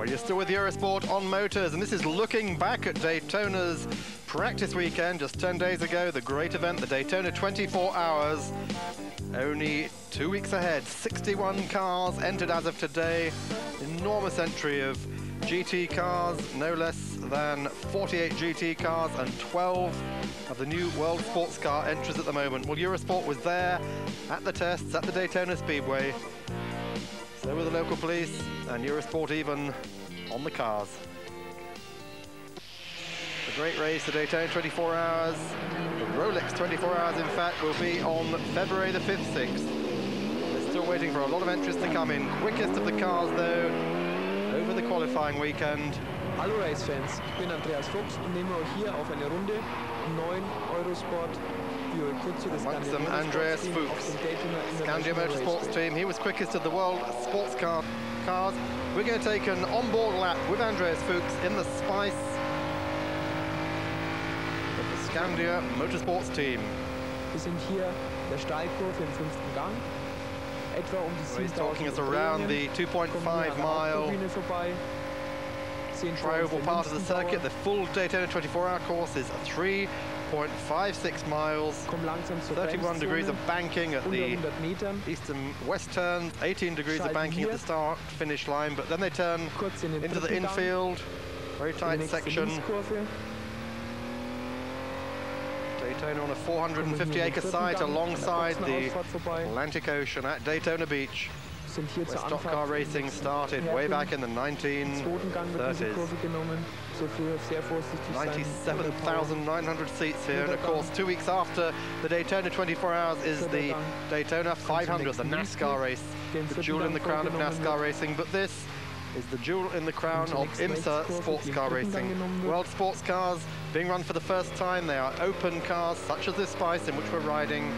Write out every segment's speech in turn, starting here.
Well, you're still with Eurosport on Motors, and this is looking back at Daytona's practice weekend just 10 days ago, the great event, the Daytona 24 Hours. Only 2 weeks ahead, 61 cars entered as of today. Enormous entry of GT cars, no less than 48 GT cars and 12 of the new World Sports Car entries at the moment. Well, Eurosport was there at the tests at the Daytona Speedway. So were the local police and Eurosport even on the cars. The great race, the Daytona 24 Hours, the Rolex 24 Hours, in fact, will be on February the 5th, 6th. They're still waiting for a lot of entries to come in. Quickest of the cars, though, over the qualifying weekend. Hallo Racefans, ich bin Andreas Fuchs und nehme euch hier auf eine Runde im neuen Eurosport. Amongst them, Andreas Fuchs, Scandia Motorsports team. He was quickest of the world sports cars. We're going to take an onboard lap with Andreas Fuchs in the Spice of the Scandia Motorsports team. Wir sind hier der Steilkurve im 5. Gang. Etwa die he's talking us around the 2.5 mile tri-oval part of the circuit. The full Daytona 24-hour course is 3.56 miles, 31 degrees of banking at the east and west turns, 18 degrees of banking at the start finish line, but then they turn into the infield, very tight section. Daytona on a 450-acre site alongside the Atlantic Ocean at Daytona Beach, where stock car racing started way back in the 1930s. 97,900 seats here, and of course 2 weeks after the Daytona 24 Hours is the Daytona 500, the NASCAR race, the jewel in the crown of NASCAR racing, but this is the jewel in the crown of IMSA sports car racing. World sports cars being run for the first time. They are open cars such as this Spice in which we're riding,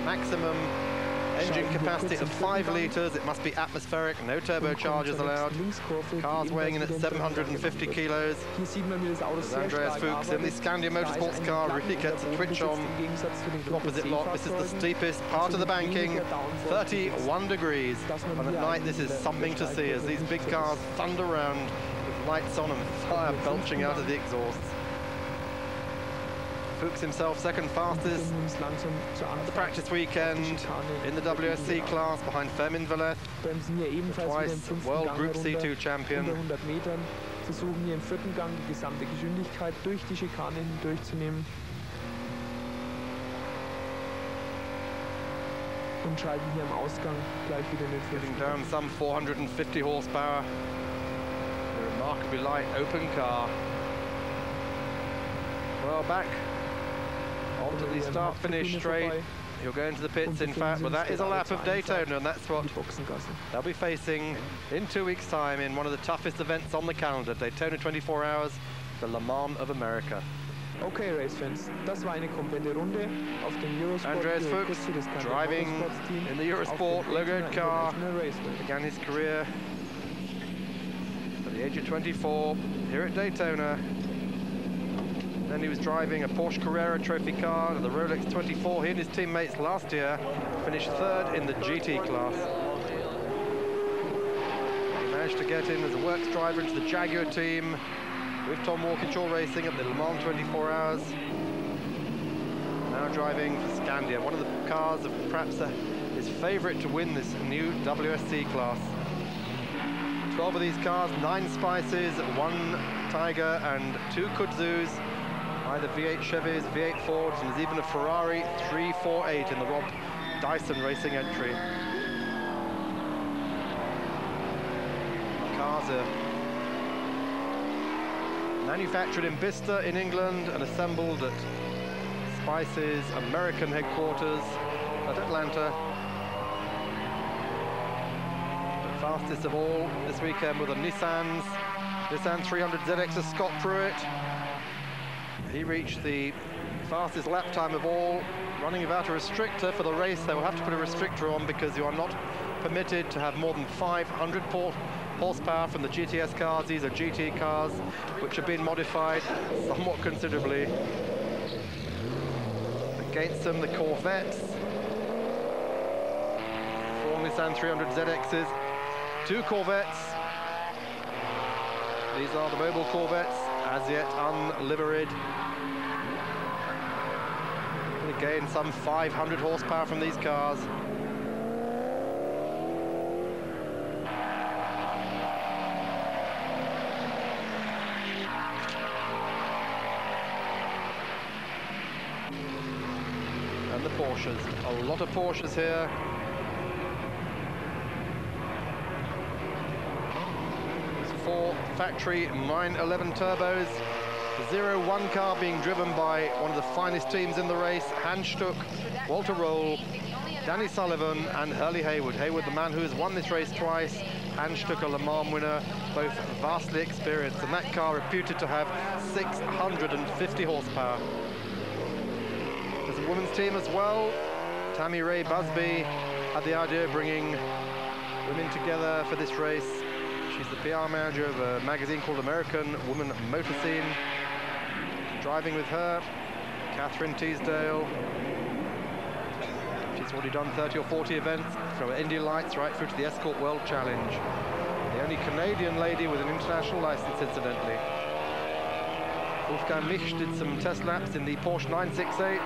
maximum engine capacity of 5 litres. It must be atmospheric, no turbochargers allowed. Cars weighing in at 750 kilos. As Andreas Fuchs in the Scandia Motorsports car really gets a twitch on the opposite lot. This is the steepest part of the banking, 31 degrees. And at night this is something to see as these big cars thunder around with lights on and fire belching out of the exhausts. Fuchs himself second fastest at the practice weekend in the WSC class behind Fermin Velez, twice World Group C2 champion. Versuchen hier im 4. Gang die gesamte Geschwindigkeit durch die Schikane hindurchzunehmen und schalten hier am Ausgang gleich wieder in den 5. Getting down some 450 horsepower. A remarkably light open car. Well, back onto the start-finish straight. He'll go into the pits, in fact, but that is a lap of Daytona, and that's what they'll be facing in 2 weeks' time in one of the toughest events on the calendar, Daytona 24 Hours, the Le Mans of America. Okay, Racefans, das war eine komplette Runde auf dem Eurosport. Andreas Fuchs driving in the Eurosport logoed car, began his career at the age of 24 here at Daytona. Then he was driving a Porsche Carrera trophy car, the Rolex 24. He and his teammates last year finished 3rd in the GT class. He managed to get in as a works driver into the Jaguar team with Tom Walkinshaw Racing at the Le Mans 24 Hours. Now driving for Scandia, one of the cars of perhaps his favourite to win this new WSC class. 12 of these cars, 9 Spices, 1 Tiger and 2 Kudzus. Either V8 Chevys, V8 Fords, and there's even a Ferrari 348 in the Rob Dyson Racing entry. Cars are manufactured in Bicester in England and assembled at Spice's American headquarters at Atlanta. The fastest of all this weekend were the Nissan 300 ZX Scott Pruitt. He reached the fastest lap time of all, running without a restrictor for the race. They will have to put a restrictor on because you are not permitted to have more than 500 horsepower from the GTS cars. These are GT cars which have been modified somewhat considerably. Against them, the Corvettes. 4 Nissan 300 ZXs, 2 Corvettes, These are the mobile Corvettes, as yet unliveried. And again, some 500 horsepower from these cars. And the Porsches, a lot of Porsches here. Four factory 911 turbos. The 01 car being driven by one of the finest teams in the race, Hans Stuck, Walter Roll, Danny Sullivan and Hurley Haywood. Haywood, the man who has won this race twice, Hans Stuck, a Le Mans winner, both vastly experienced, and that car reputed to have 650 horsepower. There's a women's team as well. Tammy Ray Busby had the idea of bringing women together for this race. She's the PR manager of a magazine called American Woman Motor Scene. Driving with her, Catherine Teasdale. She's already done 30 or 40 events, from Indy Lights right through to the Escort World Challenge. The only Canadian lady with an international license, incidentally. Wolfgang Mich did some test laps in the Porsche 968,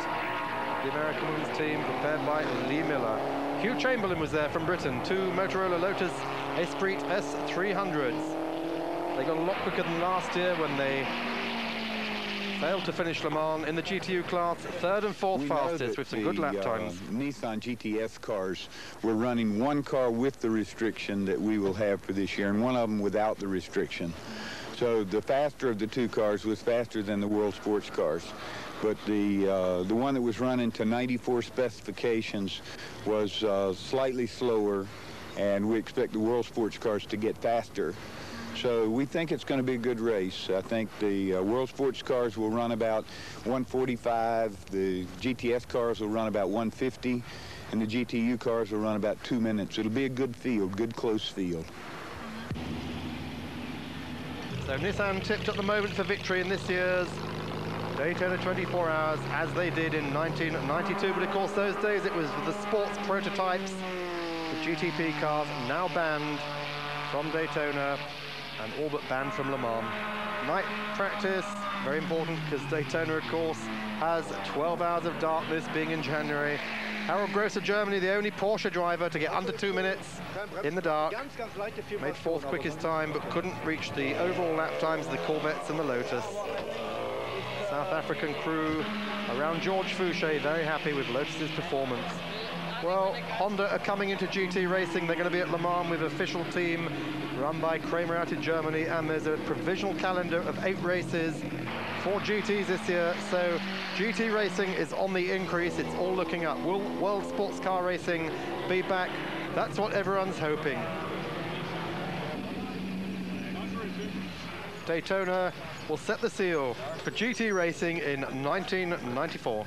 the American women's team, prepared by Lee Miller. Hugh Chamberlain was there from Britain, two Motorola Lotus Esprit S300s. They got a lot quicker than last year when they failed to finish Le Mans in the GTU class, third and fourth fastest with some good lap times. Nissan GTS cars, we're running one car with the restriction that we will have for this year, and one of them without the restriction. So the faster of the two cars was faster than the World Sports cars. But the one that was running to 94 specifications was slightly slower, and we expect the World Sports cars to get faster. So we think it's going to be a good race. I think the World Sports cars will run about 145, the GTS cars will run about 150, and the GTU cars will run about 2 minutes. It'll be a good field, good close field. So Nissan tipped at the moment for victory in this year's Daytona 24 Hours, as they did in 1992, but of course those days it was the sports prototypes, the GTP cars, now banned from Daytona and all but banned from Le Mans. Night practice, very important, because Daytona, of course, has 12 hours of darkness, being in January. Harold Gross of Germany, the only Porsche driver to get under 2 minutes in the dark. Made fourth quickest time, but couldn't reach the overall lap times of the Corvettes and the Lotus. South African crew around George Fouché, very happy with Lotus's performance. Well, Honda are coming into GT racing. They're going to be at Le Mans with an official team run by Kramer out in Germany, and there's a provisional calendar of 8 races for GTs this year. So GT racing is on the increase. It's all looking up. Will World Sports Car Racing be back? That's what everyone's hoping. Daytona will set the seal for GT racing in 1994.